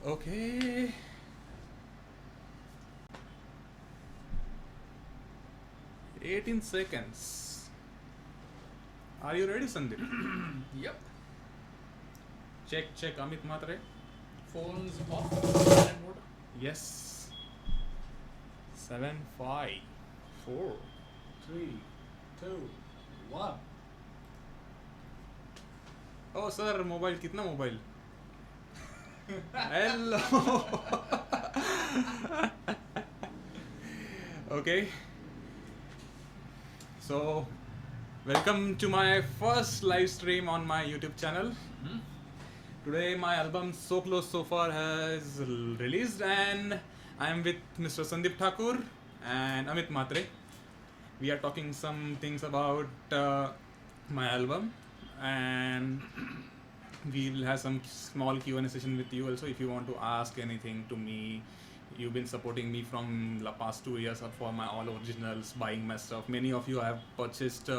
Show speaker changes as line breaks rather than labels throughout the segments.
Okay. 18 seconds. Are you ready, Sandeep?
Yep.
Check, Amit Matre.
Phones off. Silent mode.
Yes. 7, 5, 4.
3, 2, 1.
Oh, sir, mobile, kitna mobile? Hello. Okay. So, welcome to my first live stream on my YouTube channel. Today, my album So Close So Far has released, and I am with Mr. Sandeep Thakur and Amit Matre. We are talking some things about my album, and we will have some small Q&A session with you also if you want to ask anything to me. You've been supporting me from the past 2 years for my all originals, buying my stuff. Many of you have purchased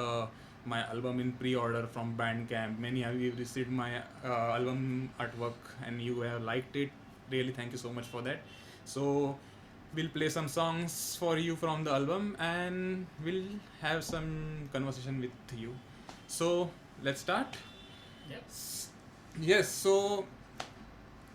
my album in pre-order from Bandcamp. Many of you received my album artwork and you have liked it. Really, thank you so much for that. So we'll play some songs for you from the album and we'll have some conversation with you. So let's start.
Yep.
Yes, so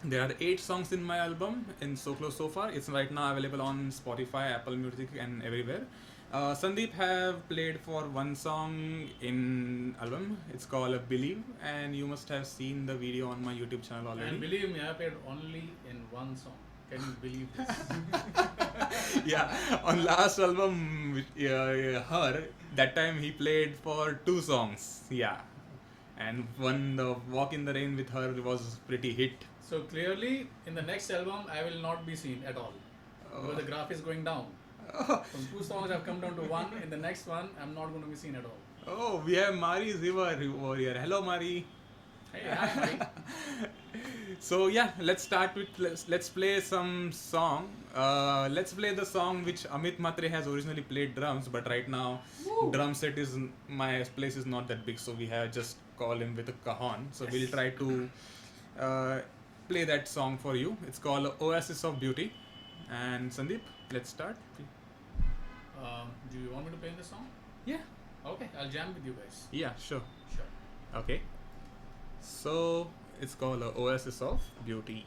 there are 8 songs in my album in So Close So Far. It's right now available on Spotify, Apple Music, and everywhere. Sandeep have played for one song in album. It's called Believe, and you must have seen the video on my YouTube channel already.
And believe me, I played only in one song. Can you believe this?
Yeah, on last album, her that time he played for 2 songs. Yeah, and one the Walk in the Rain with her was pretty hit.
So clearly, in the next album, I will not be seen at all. Because the graph is going down. From 2 songs, I've come down to one. In the next one, I'm not going to be seen at all.
Oh, we have Mari Ziva over here. Hello, Mari.
Hey, hi, Mike.
So yeah, let's start with let's play some song. Let's play the song which Amit Matre has originally played drums, but right now
Woo.
drum set is my place is not that big, so we have just call him with a cajon. So
Yes.
we'll try to uh, play that song for you. It's called Oasis of Beauty. And Sandeep, let's start.
Do you want me to play the song?
Yeah.
Okay, I'll jam with you guys.
Yeah, sure.
Sure.
Okay. So it's called Oasis of Beauty.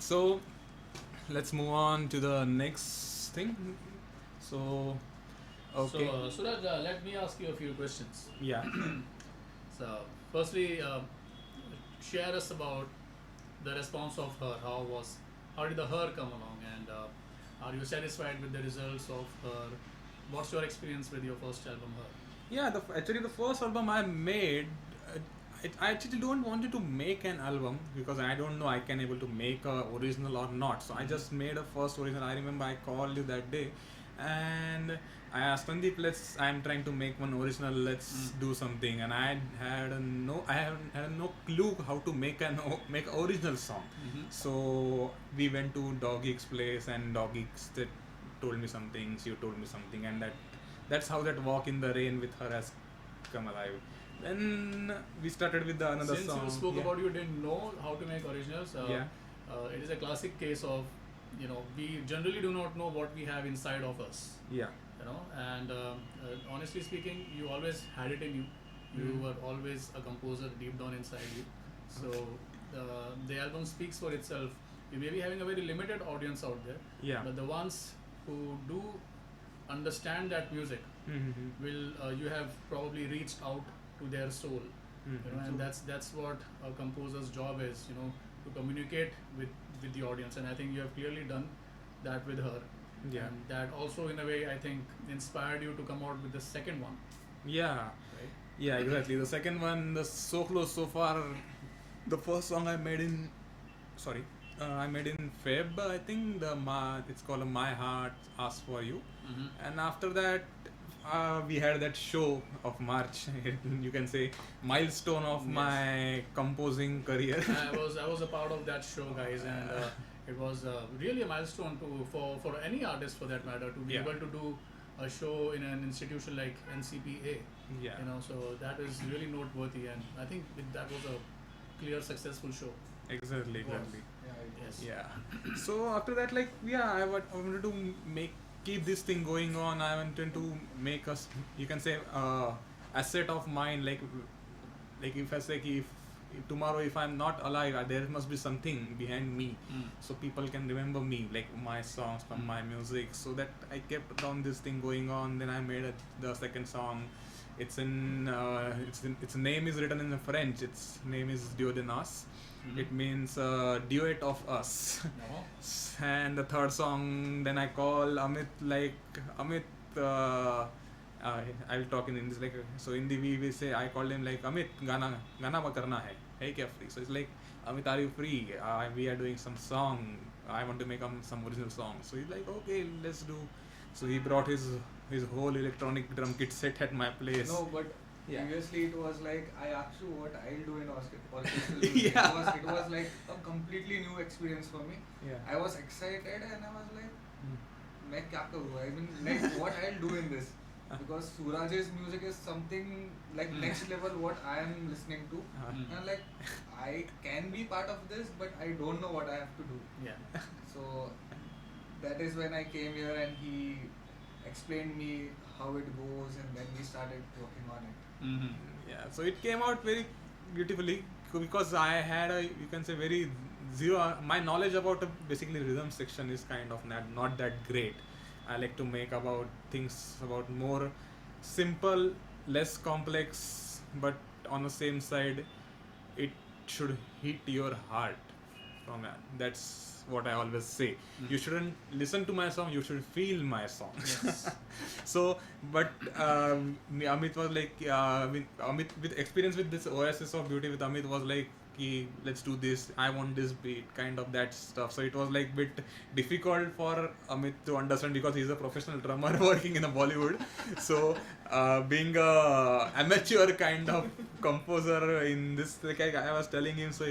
So let's move on to the next thing. So okay,
So, Suraj, let me ask you a few questions.
yeah.
So, firstly, share us about the response of her. How did the her come along, and are you satisfied with the results of her? What's your experience with your first album, Her?
Yeah, actually the first album I made, I actually don't wanted to make an album because I don't know I can able to make a original or not. So I just made a first original. I remember I called you that day, and I asked Sandeep, I'm trying to make one original. Let's do something. And I had no clue how to make a original song. So we went to Doggy's place, and Doggy's told me some things. You told me something, and that's how that walk in the rain with her has come alive. Then we started with another
Since
song.
you spoke
Yeah.
about you didn't know how to make originals,
Yeah.
it is a classic case of, we generally do not know what we have inside of us.
Yeah.
And honestly speaking, you always had it in you. You
Mhm.
were always a composer deep down inside you. So the album speaks for itself. You may be having a very limited audience out there,
Yeah.
but the ones who do understand that music
Mm-hmm.
will you have probably reached out to their soul. And that's what a composer's job is, to communicate with the audience, and I think you have clearly done that with her.
Yeah.
And that also in a way I think inspired you to come out with the second one,
Yeah.
right?
Yeah, exactly. The second one, the So Close So Far, the first song I made in, I made in Feb, I think. It's called My Heart Asks For You. And after that, we had that show of March, you can say, milestone of
Yes.
my composing career.
I was a part of that show, guys, and it was really a milestone for any artist for that matter to be
Yeah.
able to do a show in an institution like NCPA.
Yeah.
So that is really noteworthy, and I think that was a clear successful show.
Exactly,
It was.
exactly.
Yes.
Yeah. So after that, I wanted to keep this thing going on. I wanted to make us, you can say, asset of mine. Like if I say if tomorrow if I'm not alive, there must be something behind me, so people can remember me, like my songs from my music. So that I kept on this thing going on. Then I made the second song. Its name is written in French. Its name is Duo de Nos. It means duet of us.
No?
And the third song, then I call Amit, Amit. I'll talk in English. So in the we say, I called him like, Amit, gana karna hai. Hey, kya free? So it's like, Amit, are you free? We are doing some song. I want to make some original song. So he's like, okay, let's do. So he brought his whole electronic drum kit set at my place.
No, but
Yeah.
previously it was like I asked you what I'll do in orchestral music.
Yeah.
It was like a completely new experience for me.
Yeah.
I was excited and I was like,
Hmm.
मैं क्या करूँ? I mean, like what I'll do in this? Because Suraj's music is something like next level what I am listening to. And like I can be part of this, but I don't know what I have to do.
Yeah.
So that is when I came here and he explained me how it goes, and then we started working on it.
Yeah, so it came out very beautifully because I had you can say very zero. My knowledge about basically rhythm section is kind of not that great. I like to make about things about more simple, less complex, but on the same side, it should hit your heart. That's what I always say. You shouldn't listen to my song, you should feel my song.
Yes.
So, but Amit was like, Amit with experience with this Oasis of Beauty with Amit was like, let's do this, I want this beat, kind of that stuff. So it was like bit difficult for Amit to understand because he's a professional drummer working in a Bollywood. So being a amateur kind of composer in this, like I was telling him, so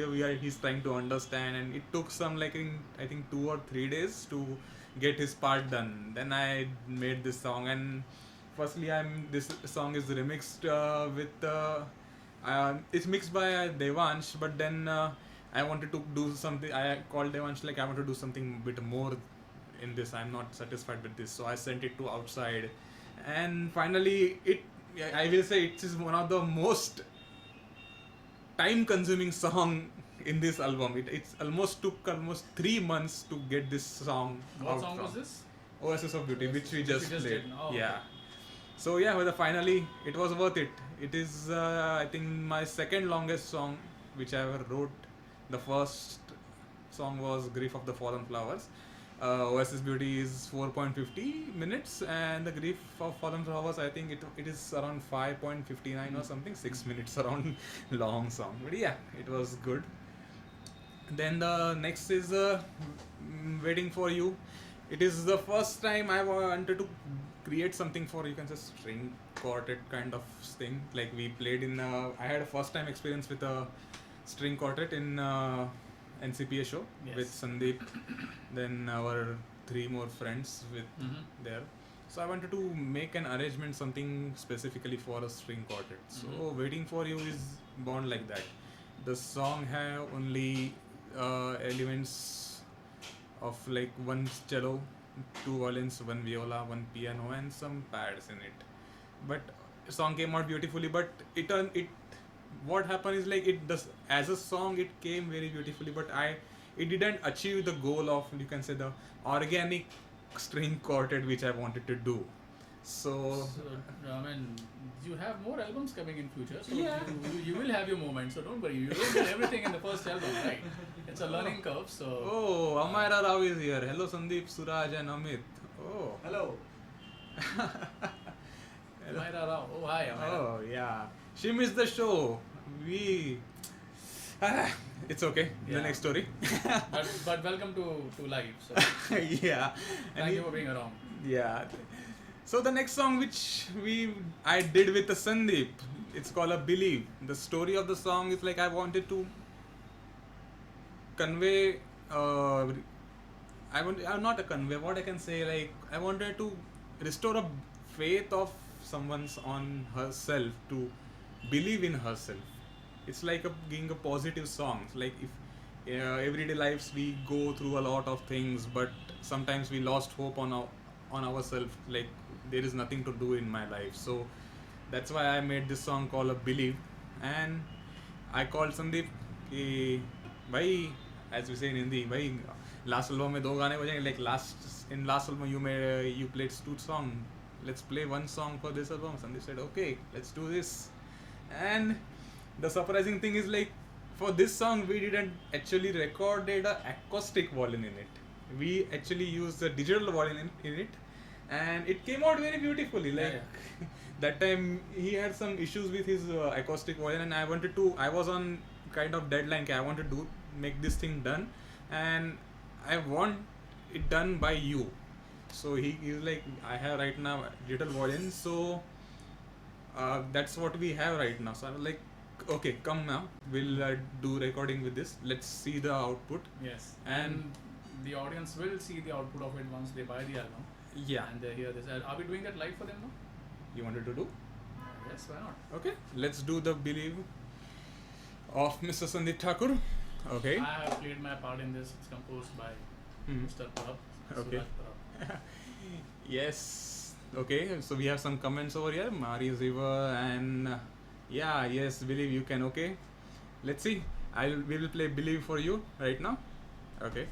he's trying to understand, and it took some I think 2 or 3 days to get his part done. Then I made this song, and firstly this song is remixed with it's mixed by Devansh, but then I wanted to do something. I called Devansh I want to do something bit more in this. I'm not satisfied with this, so I sent it to outside, and finally I will say it is one of the most time consuming song in this album. It's almost took almost 3 months to get this song
What
out
song
from.
was this?
Oasis of Beauty, which we just played.
did. Oh, okay.
Yeah. So yeah, well, finally it was worth it. It is I think my second longest song which I ever wrote. The first song was Grief of the Fallen Flowers. Oasis Beauty is 4.50 minutes, and the Grief of Fallen Flowers, I think it is around 5.59 or something, 6 minutes around long song. But yeah, it was good. Then the next is Waiting for You. It is the first time I wanted to create something for, you can say, string quartet kind of thing. Like we played in I had a first time experience with a string quartet in NCPA show
Yes.
with Sandeep, then our 3 more friends with there. So I wanted to make an arrangement, something specifically for a string quartet. So Waiting for You is born like that. The song have only elements of like one cello, 2 violins, 1 viola, 1 piano, and some pads in it. But song came out beautifully. But it what happened is like it does as a song it came very beautifully. But it didn't achieve the goal of, you can say, the organic string quartet which I wanted to do. So
I mean, you have more albums coming in future, so
Yeah.
you will have your moments. So don't worry, you don't get everything in the first album, right? It's a learning curve. So
oh, Amaira Rao is here. Hello Sandeep, Suraj, and Amit. Oh.
Hello.
Amaira Rao. Oh hi, Amaira.
Oh yeah, she missed the show. We, it's okay. The
Yeah.
next story.
But welcome to live. So
Yeah, and
thank you for being around.
yeah. So the next song which I did with the Sandeep, it's called a Believe. The story of the song is like I wanted to convey. Not a convey. What I can say, like I wanted to restore a faith of someone's on herself, to believe in herself. It's like being a positive song. Like if everyday lives we go through a lot of things, but sometimes we lost hope on ourselves. Like there is nothing to do in my life. So that's why I made this song called a Believe, and I called Sandeep कि भाई, as we say in Hindi, भाई last album में 2 गाने बजेंगे. Like last album you played 2 songs. Let's play 1 song for this album. Sandeep said okay, let's do this. And the surprising thing is like for this song we didn't actually recorded a acoustic violin in it. We actually used a digital violin in it, and it came out very beautifully. Like that time he had some issues with his acoustic violin, and I was on kind of deadline. I wanted to make this thing done, and I want it done by you. So he's like, I have right now digital violin, so that's what we have right now. So I was like, okay, come now, we'll do recording with this. Let's see the output.
Yes.
And
The audience will see the output of it once they buy the album
yeah,
and they hear this. Are we doing that live for them now?
you wanted to do?
Yes, why not?
Okay, let's do the Believe of Mr. Sandeep Thakur. Okay.
I have played my part in this. It's composed by
Mhm.
Mr. Parab.
Okay.
Suraj Parab.
Yes. Okay. So we have some comments over here. Mari Ziva and yeah, yes, Believe you can. Okay. Let's see. We will play Believe for you right now. Okay.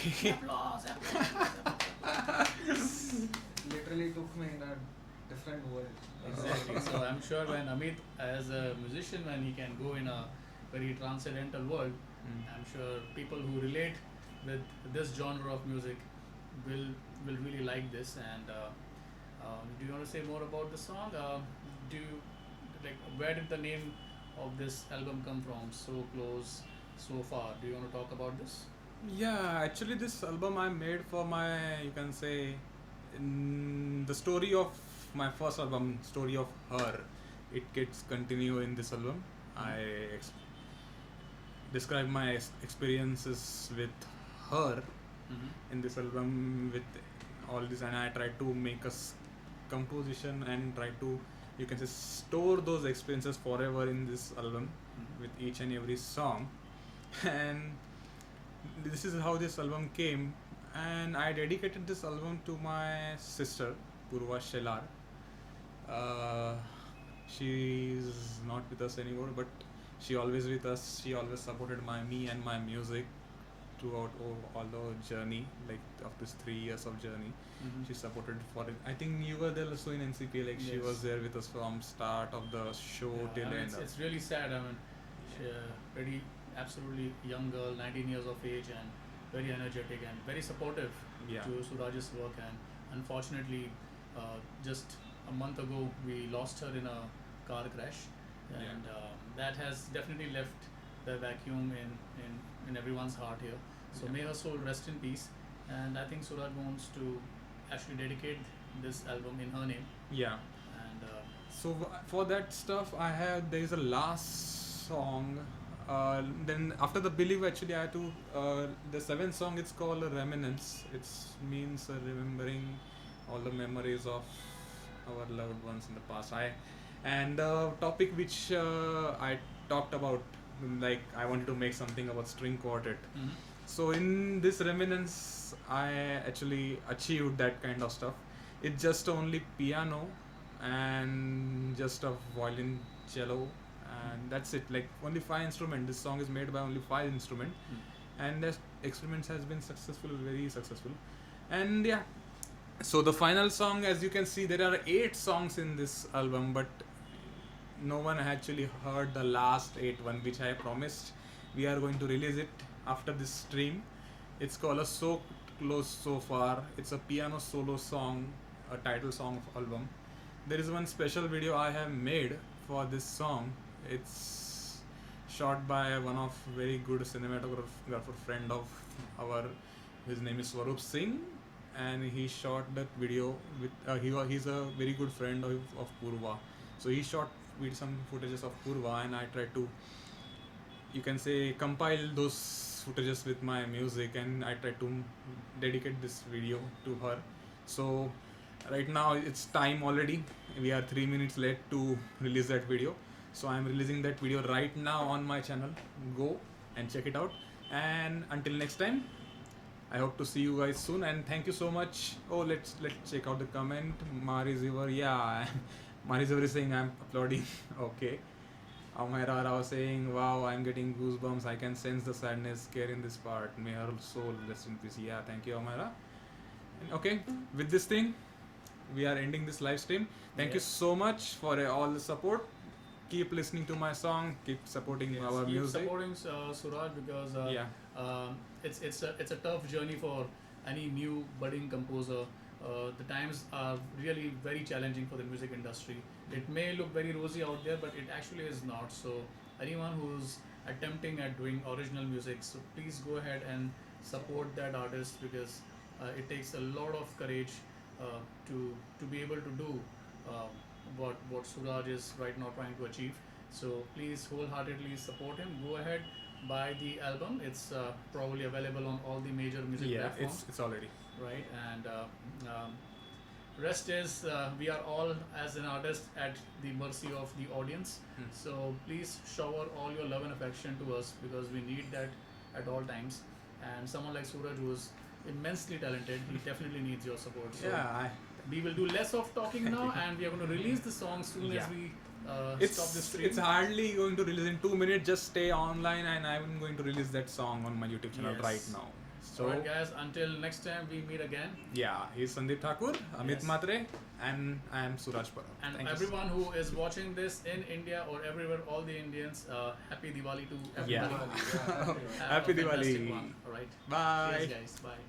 applause, applause.
Literally took me in a different world.
Exactly. So I'm sure when Amit, as a musician, when he can go in a very transcendental world, I'm sure people who relate with this genre of music will really like this. And do you want to say more about the song? Do you, like, where did the name of this album come from? So close, so far. Do you want to talk about this?
Yeah, actually, this album I made for my, you can say, the story of my first album, Story of Her. It gets continue in this album. I describe my experiences with her in this album with all this, and I try to make a composition and try to, you can say, store those experiences forever in this album with each and every song. And this is how this album came, and I dedicated this album to my sister Purva Shelar. She's not with us anymore, but she always with us. She always supported me and my music throughout all the journey, like of this 3 years of journey. She supported for it. I think you were there also in NCP, like she
Yes.
was there with us from start of the show till
I mean,
end.
it's really sad. I mean, she, very absolutely young girl, 19 years of age, and very energetic and very supportive
Yeah.
to Suraj's work. And unfortunately, just a month ago, we lost her in a car crash, and that has definitely left the vacuum in everyone's heart here. So may her soul rest in peace. And I think Suraj wants to actually dedicate this album in her name.
Yeah.
And
So for that stuff, there is a last song. Then after the Believe, actually, I had to the seventh song. It's called Remnants. It means remembering all the memories of our loved ones in the past. And the topic which I talked about, like I wanted to make something about string quartet. So in this Remnants, I actually achieved that kind of stuff. It's just only piano and just a violin, cello, and that's it. Like only 5 instruments. This song is made by only 5 instruments, and that experiment has been successful, very successful. And yeah, so the final song, as you can see, there are 8 songs in this album, but no one actually heard the last 8 one, which I promised. We are going to release it after this stream. It's called a So Close So Far. It's a piano solo song, a title song of album. There is one special video I have made for this song. It's shot by one of very good cinematographer friend of our. His name is Swarup Singh, and he shot that video with. He's a very good friend of Purva, so he shot with some footages of Purva, and I tried to, you can say, compile those footages with my music, and I tried to dedicate this video to her. So right now it's time already. We are 3 minutes late to release that video. So I'm releasing that video right now on my channel. Go and check it out. And until next time, I hope to see you guys soon. And thank you so much. Oh, let's check out the comment. Mari Ziver, yeah. Mari Ziver is saying I'm applauding. Okay. Amira Rao saying, wow, I'm getting goosebumps. I can sense the sadness, care in this part. May her soul rest in peace. Yeah, thank you, Amira. And okay, with this thing, we are ending this live stream. Thank you so much for all the support. Keep listening to my song. Keep supporting our
keep
music.
supporting Suraj, because it's a tough journey for any new budding composer. The times are really very challenging for the music industry. It may look very rosy out there, but it actually is not. So anyone who's attempting at doing original music, so please go ahead and support that artist, because it takes a lot of courage to be able to do what Suraj is right now trying to achieve. So please wholeheartedly support him. Go ahead, buy the album. It's probably available on all the major music platforms.
It's already
Right, and rest is we are all, as an artist, at the mercy of the audience. So please shower all your love and affection to us, because we need that at all times. And someone like Suraj, who is immensely talented, he definitely needs your support. So we will do less of talking now, and we are going to release the song soon as we stop the stream.
It's hardly going to release in 2 minutes. Just stay online, and I'm going to release that song on my YouTube channel right now. So
alright guys, until next time we meet again.
yeah, he's Sandeep Thakur, Amit
Yes.
Matre, and I am Suraj Parab.
And
Thank you.
everyone who is watching this in India or everywhere, all the Indians, happy Diwali to everybody.
Yeah.
Yeah,
Have
Happy
a fantastic
Diwali.
one. Alright.
Bye.
Cheers guys. Bye.